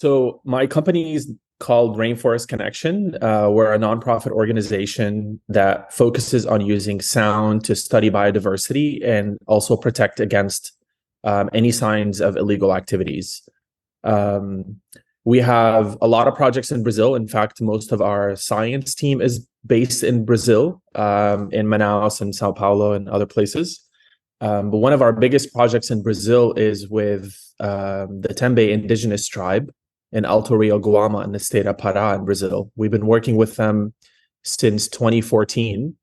So my company is called Rainforest Connection. We're a nonprofit organization that focuses on using sound to study biodiversity and also protect against any signs of illegal activities. Um, we have a lot of projects in Brazil. In fact, most of our science team is based in Brazil, in Manaus and Sao Paulo and other places. But one of our biggest projects in Brazil is with the Tembe indigenous tribe in Alto Rio Guama in the state of Pará in Brazil. We've been working with them since 2014.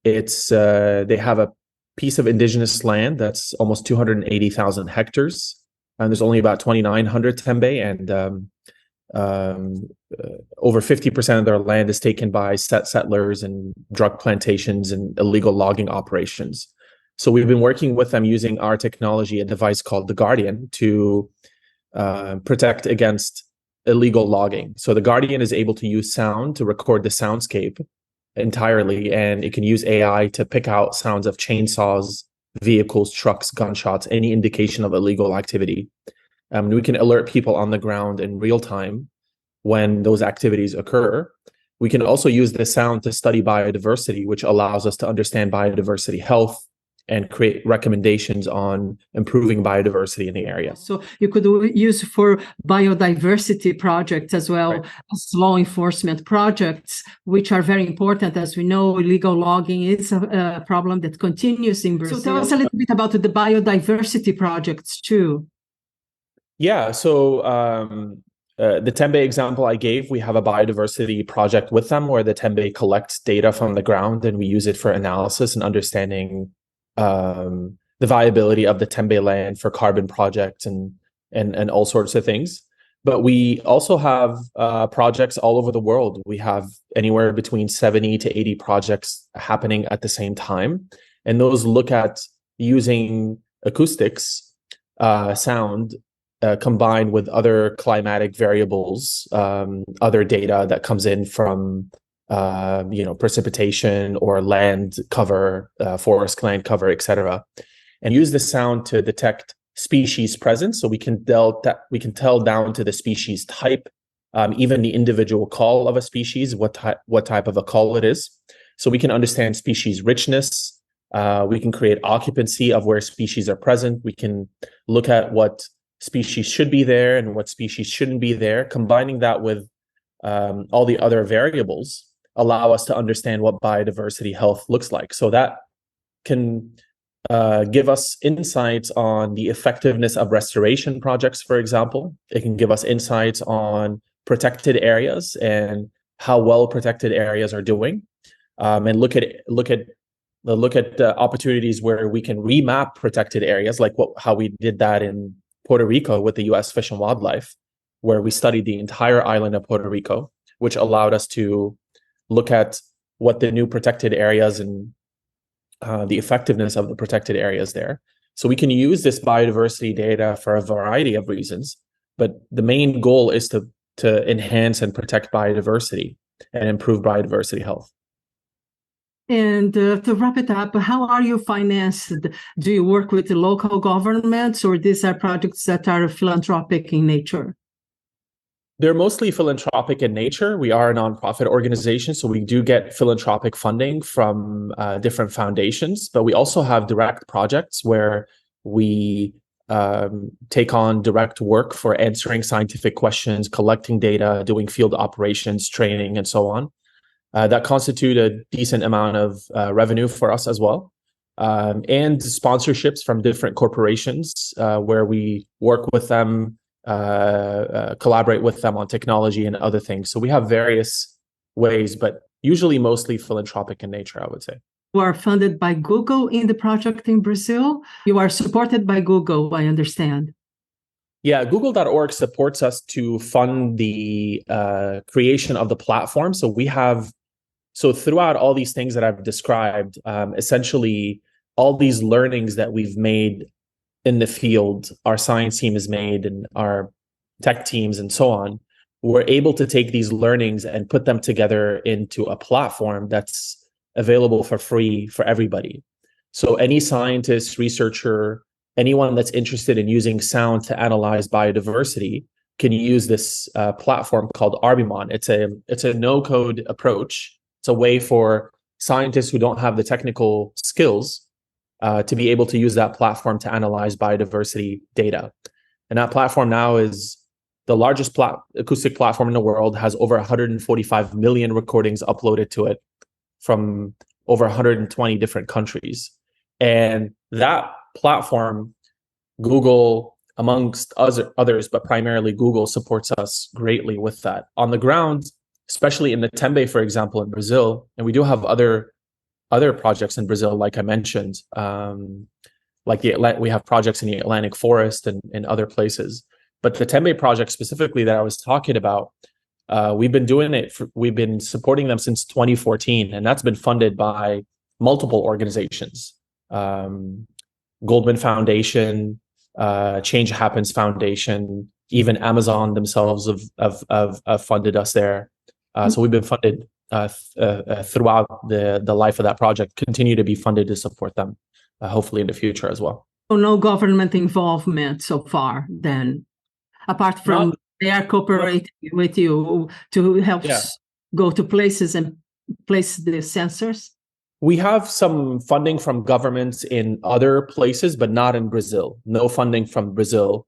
They have a piece of indigenous land that's almost 280,000 hectares, and there's only about 2,900 Tembe, and over 50% of their land is taken by settlers and drug plantations and illegal logging operations. So we've been working with them using our technology, a device called the Guardian, to protect against illegal logging. So the Guardian is able to use sound to record the soundscape entirely, and it can use AI to pick out sounds of chainsaws, vehicles, trucks, gunshots, any indication of illegal activity. We can alert people on the ground in real time when those activities occur. We can also use the sound to study biodiversity, which allows us to understand biodiversity health and create recommendations on improving biodiversity in the area. So you could use for biodiversity projects as well, right, as law enforcement projects, which are very important. As we know, illegal logging is a problem that continues in Brazil. So tell us a little bit about the biodiversity projects too. Yeah, so the Tembe example I gave, we have a biodiversity project with them where the Tembe collects data from the ground and we use it for analysis and understanding the viability of the Tembe land for carbon projects and all sorts of things. But we also have projects all over the world. We have anywhere between 70 to 80 projects happening at the same time. And those look at using acoustics, sound, combined with other climatic variables, other data that comes in from precipitation or land cover, forest land cover, etc., and use the sound to detect species presence. So we can tell down to the species type, even the individual call of a species, what type of a call it is. So we can understand species richness. We can create occupancy of where species are present. We can look at what species should be there and what species shouldn't be there. Combining that with all the other variables allow us to understand what biodiversity health looks like. So that can give us insights on the effectiveness of restoration projects, for example. It can give us insights on protected areas and how well protected areas are doing, and look at opportunities where we can remap protected areas, like how we did that in Puerto Rico with the U.S. Fish and Wildlife, where we studied the entire island of Puerto Rico, which allowed us to look at what the new protected areas and the effectiveness of the protected areas there. So we can use this biodiversity data for a variety of reasons, but the main goal is to enhance and protect biodiversity and improve biodiversity health. And to wrap it up, how are you financed? Do you work with the local governments, or these are projects that are philanthropic in nature? They're mostly philanthropic in nature. We are a nonprofit organization, so we do get philanthropic funding from different foundations, but we also have direct projects where we take on direct work for answering scientific questions, collecting data, doing field operations, training, and so on. That constitute a decent amount of revenue for us as well. And sponsorships from different corporations where we work with them, collaborate with them on technology and other things. So we have various ways, but usually mostly philanthropic in nature, I would say. You are funded by Google in the project in Brazil. You are supported by Google, I understand. Yeah, Google.org supports us to fund the creation of the platform. So throughout all these things that I've described, essentially all these learnings that we've made in the field, our science team has made and our tech teams and so on, we're able to take these learnings and put them together into a platform that's available for free for everybody. So any scientist, researcher, anyone that's interested in using sound to analyze biodiversity can use this platform called Arbimon. It's a no-code approach. It's a way for scientists who don't have the technical skills to be able to use that platform to analyze biodiversity data. And that platform now is the largest acoustic platform in the world, has over 145 million recordings uploaded to it from over 120 different countries. And that platform, Google, amongst others, but primarily Google, supports us greatly with that. On the ground, especially in the Tembe, for example, in Brazil, and we do have other projects in Brazil, like I mentioned, like we have projects in the Atlantic Forest and in other places. But the Tembe project specifically that I was talking about, we've been supporting them since 2014, and that's been funded by multiple organizations. Goldman Foundation, Change Happens Foundation, even Amazon themselves have funded us there. So we've been funded throughout the life of that project, continue to be funded to support them, hopefully in the future as well. So no government involvement so far then, apart from they are cooperating with you to help go to places and place the sensors? We have some funding from governments in other places, but not in Brazil. No funding from Brazil.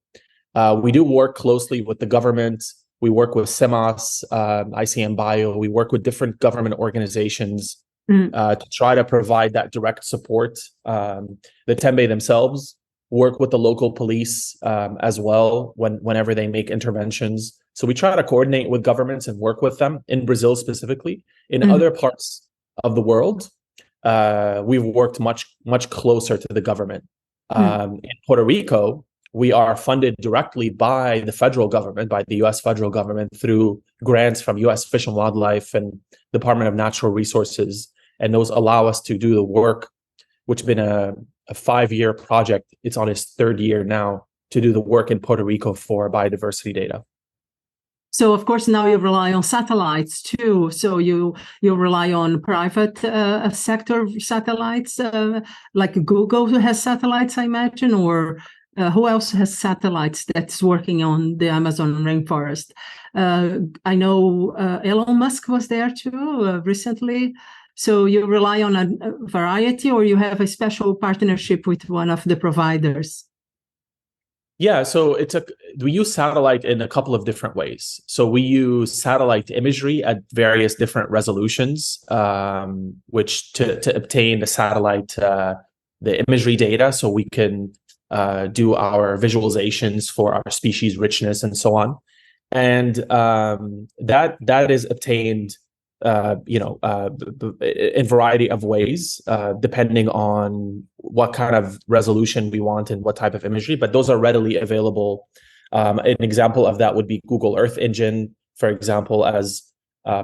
We do work closely with the government. We work with SEMAS, ICM Bio. We work with different government organizations to try to provide that direct support. The Tembe themselves work with the local police as well whenever they make interventions. So we try to coordinate with governments and work with them in Brazil specifically. In other parts of the world, we've worked much closer to the government. In Puerto Rico, we are funded directly by the federal government, by the U.S. federal government, through grants from U.S. Fish and Wildlife and Department of Natural Resources. And those allow us to do the work, which has been a 5-year project. It's on its 3rd year now to do the work in Puerto Rico for biodiversity data. So, of course, now you rely on satellites too. So you rely on private sector satellites, like Google has satellites, I imagine, or who else has satellites that's working on the Amazon rainforest? I know Elon Musk was there too recently. So you rely on a variety, or you have a special partnership with one of the providers? Yeah, so we use satellite in a couple of different ways. So we use satellite imagery at various different resolutions, which to obtain the satellite, the imagery data, so we can do our visualizations for our species richness and so on. And that is obtained in a variety of ways, depending on what kind of resolution we want and what type of imagery, but those are readily available. An example of that would be Google Earth Engine, for example, as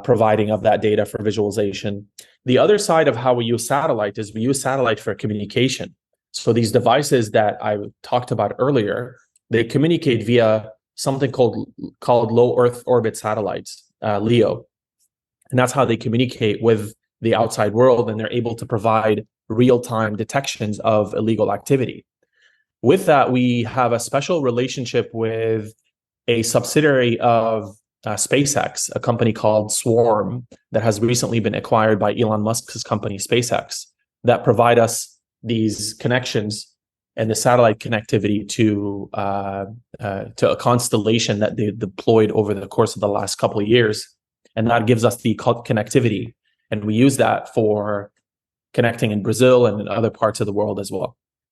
providing of that data for visualization. The other side of how we use satellite is we use satellite for communication. So these devices that I talked about earlier, they communicate via something called low Earth orbit satellites, LEO. And that's how they communicate with the outside world, and they're able to provide real-time detections of illegal activity. With that, we have a special relationship with a subsidiary of SpaceX, a company called Swarm that has recently been acquired by Elon Musk's company, SpaceX, that provide us these connections and the satellite connectivity to a constellation that they deployed over the course of the last couple of years. And that gives us the connectivity. And we use that for connecting in Brazil and in other parts of the world as well.